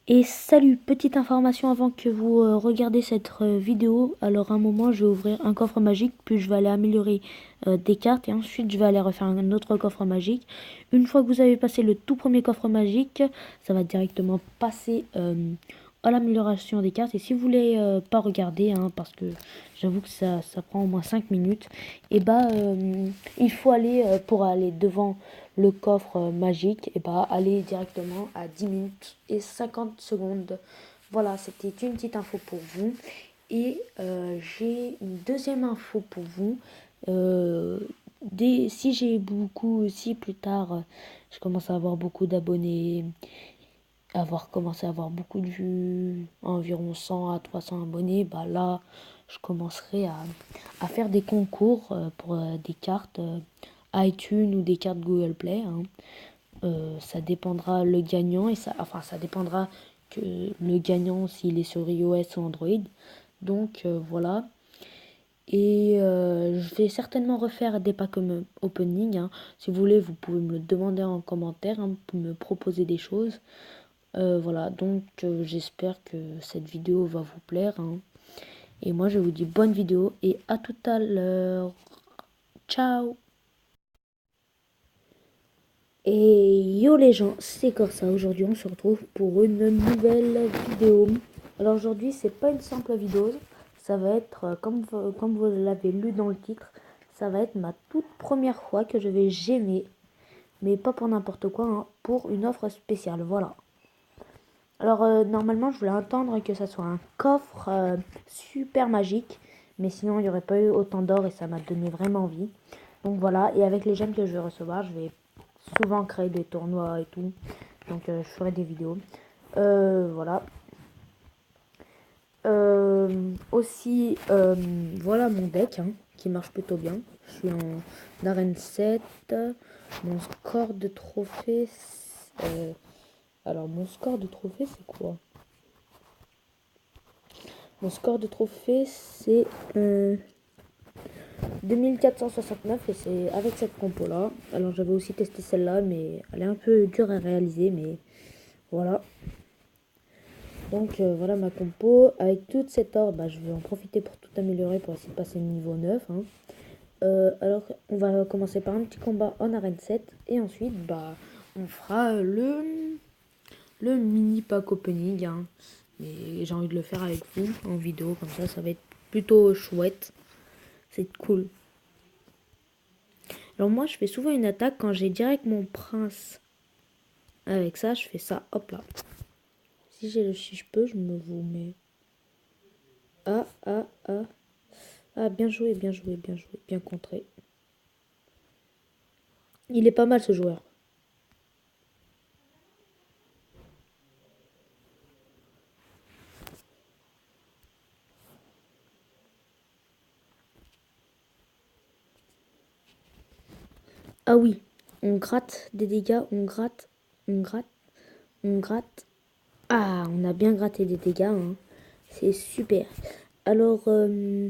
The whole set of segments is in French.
Et salut, petite information avant que vous regardez cette vidéo. Alors, à un moment, je vais ouvrir un coffre magique, puis je vais aller améliorer des cartes et ensuite je vais aller refaire un autre coffre magique. Une fois que vous avez passé le tout premier coffre magique, ça va directement passer à l'amélioration des cartes. Et si vous voulez pas regarder, hein, parce que j'avoue que ça prend au moins 5 minutes, et bah il faut aller pour aller devant le coffre magique, et bah aller directement à 10 minutes et 50 secondes. Voilà, c'était une petite info pour vous. Et j'ai une deuxième info pour vous. Euh, si j'ai beaucoup, si plus tard je commence à avoir beaucoup d'abonnés, avoir commencé à avoir beaucoup de vues, environ 100 à 300 abonnés, bah là, je commencerai à faire des concours pour des cartes iTunes ou des cartes Google Play, hein. Ça dépendra le gagnant et ça dépendra que le gagnant s'il est sur iOS ou Android. Donc voilà. Et je vais certainement refaire des packs comme opening, hein. Si vous voulez, vous pouvez me le demander en commentaire, hein, pour me proposer des choses. Voilà, donc j'espère que cette vidéo va vous plaire, hein. Et moi, je vous dis bonne vidéo et à tout à l'heure. Ciao! Et yo les gens, c'est Corsa. Aujourd'hui, on se retrouve pour une nouvelle vidéo. Alors aujourd'hui, c'est pas une simple vidéo. Ça va être, comme vous l'avez lu dans le titre, ça va être ma toute première fois que je vais gémer. Mais pas pour n'importe quoi, hein, pour une offre spéciale. Voilà. Alors normalement je voulais attendre que ça soit un coffre super magique. Mais sinon il n'y aurait pas eu autant d'or et ça m'a donné vraiment envie. Donc voilà, et avec les gemmes que je vais recevoir, je vais souvent créer des tournois et tout. Donc je ferai des vidéos. Voilà. Aussi, voilà mon deck, hein, qui marche plutôt bien. Je suis en arène 7. Mon score de trophée... alors mon score de trophée c'est quoi? Mon score de trophée, c'est 2469 et c'est avec cette compo-là. Alors j'avais aussi testé celle-là, mais elle est un peu dure à réaliser, mais voilà. Donc voilà ma compo. Avec toute cette or, bah, je vais en profiter pour tout améliorer pour essayer de passer le niveau 9, hein. Alors on va commencer par un petit combat en arène 7 et ensuite bah on fera le mini pack opening, hein. Mais j'ai envie de le faire avec vous en vidéo, comme ça va être plutôt chouette. C'est cool. Alors moi, je fais souvent une attaque quand j'ai direct mon prince. Avec ça, je fais ça. Hop là. Si je peux, je me vous mets. Ah, ah, ah. Ah, bien joué, bien joué, bien joué. Bien contré. Il est pas mal ce joueur. Ah oui. On gratte des dégâts. On gratte. On gratte. On gratte. Ah, on a bien gratté des dégâts, hein. C'est super. Alors, alors,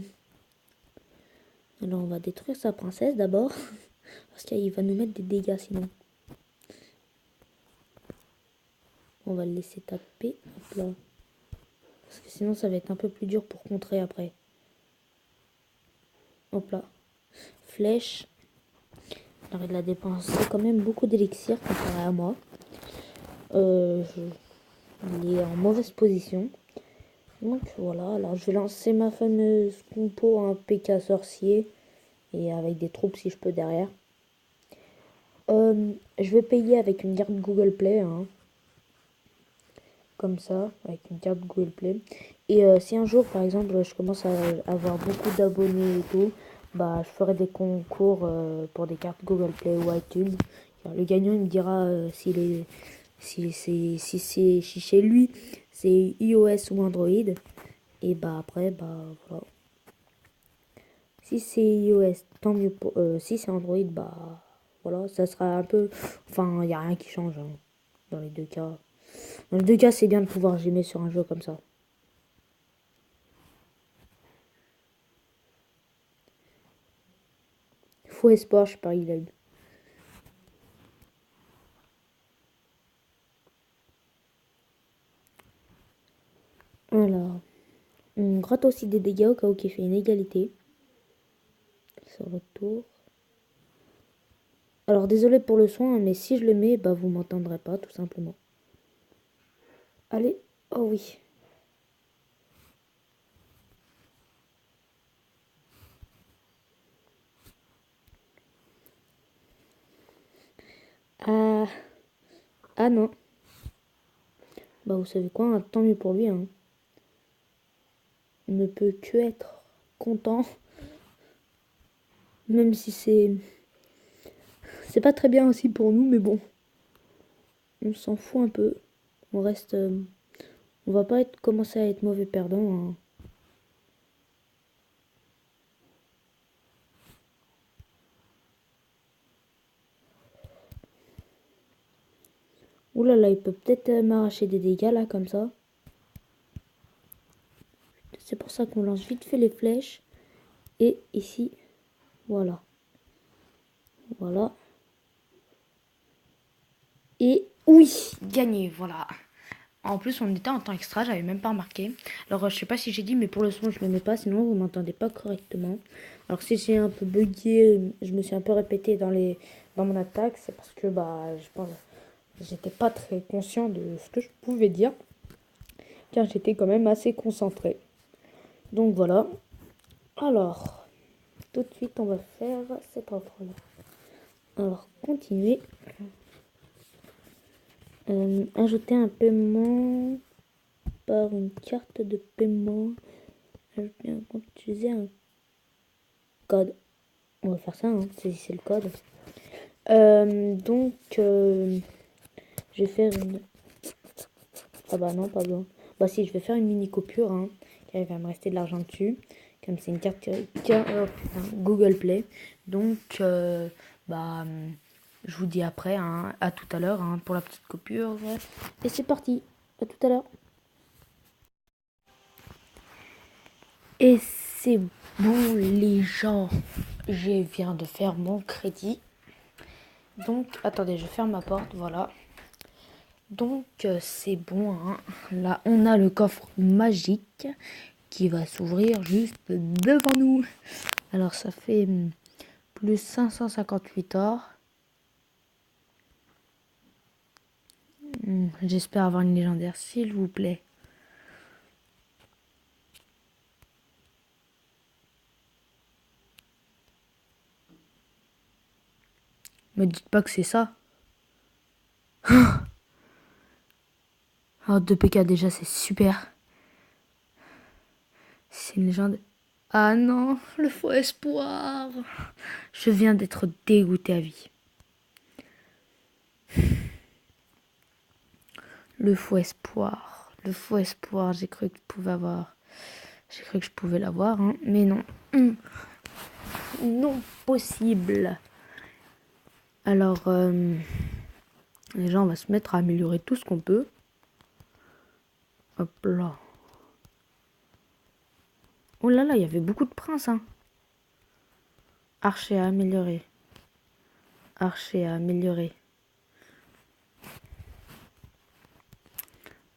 on va détruire sa princesse d'abord. Parce qu'il va nous mettre des dégâts sinon. On va le laisser taper. Hop là. Parce que sinon, ça va être un peu plus dur pour contrer après. Hop là. Flèche. Alors, il a dépensé quand même beaucoup d'élixir comparé à moi. Euh, il est en mauvaise position. Donc voilà, alors je vais lancer ma fameuse compo en PK sorcier. Et avec des troupes si je peux derrière. Je vais payer avec une carte Google Play, hein. Comme ça, avec une carte Google Play. Et si un jour, par exemple, je commence à avoir beaucoup d'abonnés et tout, bah, je ferai des concours pour des cartes Google Play ou iTunes. Le gagnant, il me dira si chez lui, c'est iOS ou Android. Et bah après, bah voilà. Si c'est iOS, tant mieux pour... si c'est Android, bah voilà, ça sera un peu... Enfin, il n'y a rien qui change, hein, dans les deux cas. Dans les deux cas, c'est bien de pouvoir gémer sur un jeu comme ça. Faux espoir, je parie il a eu. Alors, on gratte aussi des dégâts au cas où il fait une égalité. Sur le tour. Alors, désolé pour le son, hein, mais si je le mets, bah vous m'entendrez pas, tout simplement. Allez, oh oui. Ah, ah non. Bah vous savez quoi, hein, tant mieux pour lui. Hein. On ne peut que être content. Même si c'est pas très bien aussi pour nous, mais bon. On s'en fout un peu. On reste... on va pas commencer à être mauvais perdant. Hein. Ouh là là, il peut peut-être m'arracher des dégâts là, comme ça. C'est pour ça qu'on lance vite fait les flèches. Et ici, voilà. Voilà. Et oui, gagné, voilà. En plus, on était en temps extra, j'avais même pas remarqué. Alors, je sais pas si j'ai dit, mais pour le son, je le mets pas, sinon vous m'entendez pas correctement. Alors, si j'ai un peu bugué, je me suis un peu répété dans mon attaque, c'est parce que, bah, je pense, j'étais pas très conscient de ce que je pouvais dire, car j'étais quand même assez concentré. Donc, voilà. Alors, tout de suite, on va faire cette offre-là. Alors, continuer. Ajouter un paiement par une carte de paiement. Ajouter un compte, utiliser un code. On va faire ça, hein, c'est le code. Donc, je vais faire une... Ah bah non, pas besoin. Bah si, je vais faire une mini coupure, hein, car il va me rester de l'argent dessus. Comme c'est une carte Google Play. Donc, bah, je vous dis après, hein, à tout à l'heure, hein, pour la petite coupure. Et c'est parti, à tout à l'heure. Et c'est bon les gens, je viens de faire mon crédit. Donc, attendez, je ferme ma porte, voilà. Donc, c'est bon, hein. Là, on a le coffre magique qui va s'ouvrir juste devant nous. Alors, ça fait plus 558 or. J'espère avoir une légendaire, s'il vous plaît. Me dites pas que c'est ça. Oh, 2 PK déjà, c'est super. C'est une légende. Ah non, le faux espoir. Je viens d'être dégoûté à vie. Le faux espoir. Le faux espoir, j'ai cru que je pouvais avoir. J'ai cru que je pouvais l'avoir, hein, mais non. Non possible. Alors, déjà, on va se mettre à améliorer tout ce qu'on peut. Hop là. Oh là là, il y avait beaucoup de princes, hein. Archer à améliorer. Archer à améliorer.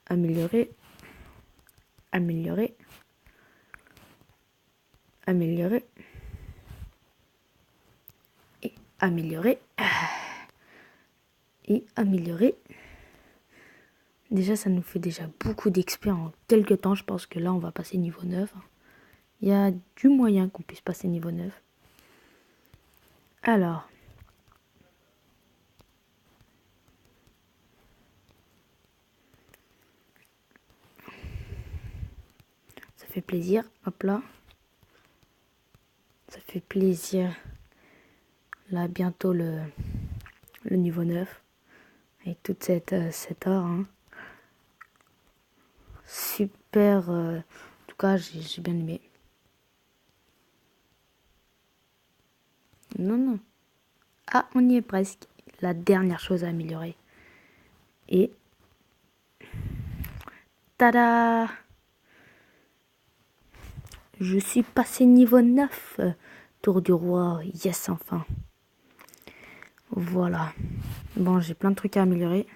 Améliorer. Améliorer. Améliorer. Et améliorer. Et améliorer. Déjà, ça nous fait déjà beaucoup d'XP en quelques temps. Je pense que là, on va passer niveau 9. Il y a du moyen qu'on puisse passer niveau 9. Alors. Ça fait plaisir. Hop là. Ça fait plaisir. Là, bientôt le niveau 9. Avec toute cette or. Hein. Super. En tout cas, j'ai bien aimé. Non, non. Ah, on y est presque. La dernière chose à améliorer. Et... tada! Je suis passé niveau 9. Tour du roi. Yes, enfin. Voilà. Bon, j'ai plein de trucs à améliorer.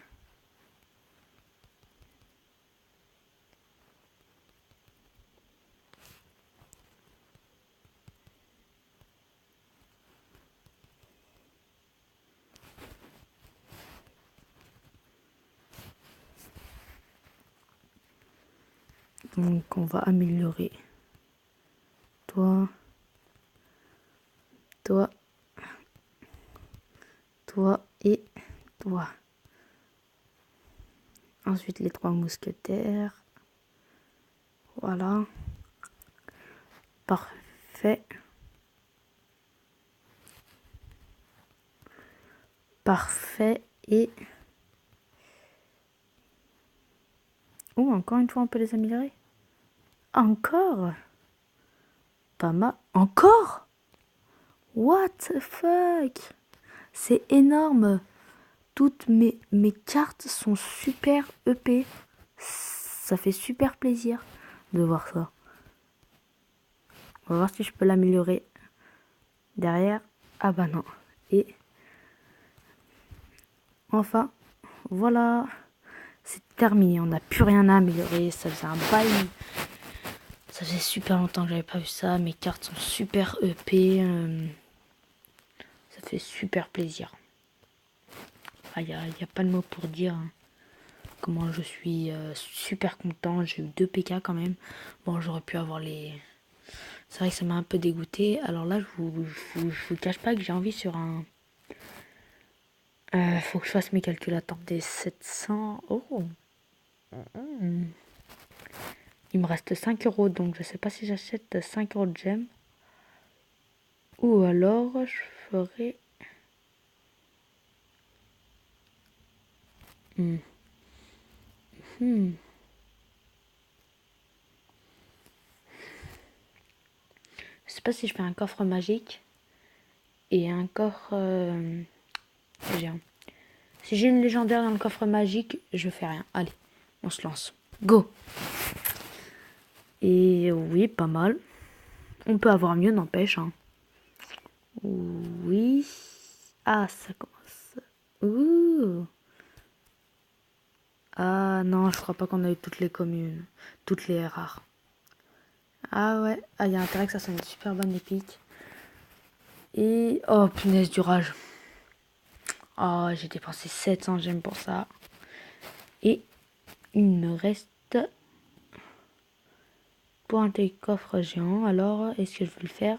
Donc on va améliorer. Toi. Toi. Toi et toi. Ensuite les 3 mousquetaires. Voilà. Parfait. Parfait. Et... oh, encore une fois, on peut les améliorer. Encore. Pas mal. Encore. What the fuck. C'est énorme. Toutes mes cartes sont super EP. Ça fait super plaisir de voir ça. On va voir si je peux l'améliorer. Derrière. Ah bah non. Et... enfin, voilà. C'est terminé. On n'a plus rien à améliorer. Ça faisait un bail. Ça faisait super longtemps que j'avais pas vu ça. Mes cartes sont super EP. Ça fait super plaisir. Ah, y a pas de mots pour dire comment je suis super content. J'ai eu 2 PK quand même. Bon, j'aurais pu avoir les... c'est vrai que ça m'a un peu dégoûté. Alors là, je vous cache pas que j'ai envie sur un... faut que je fasse mes calculs. Attendez, 700... oh. Il me reste 5 euros, donc je sais pas si j'achète 5 euros de gemmes. Ou alors, je ferai... Je sais pas si je fais un coffre magique et un coffre géant. Si j'ai une légendaire dans le coffre magique, je fais rien. Allez, on se lance. Go! Et oui, pas mal. On peut avoir mieux, n'empêche. Hein. Oui. Ah, ça commence. Ouh. Ah non, je crois pas qu'on a eu toutes les communes. Toutes les rares. Ah ouais. Ah, il y a intérêt que ça soit une super bonne épique. Et... oh, punaise du rage. Oh, j'ai dépensé 700 gemmes pour ça. Et il me reste... pour un coffre géant. Alors, est-ce que je vais le faire?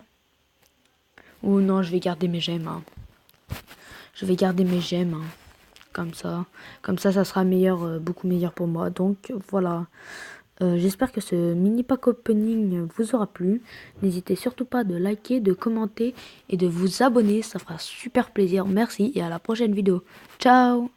Ou non, je vais garder mes gemmes. Hein. Je vais garder mes gemmes. Hein. Comme ça, ça sera meilleur, beaucoup meilleur pour moi. Donc, voilà. J'espère que ce mini pack opening vous aura plu. N'hésitez surtout pas de liker, de commenter et de vous abonner. Ça fera super plaisir. Merci et à la prochaine vidéo. Ciao!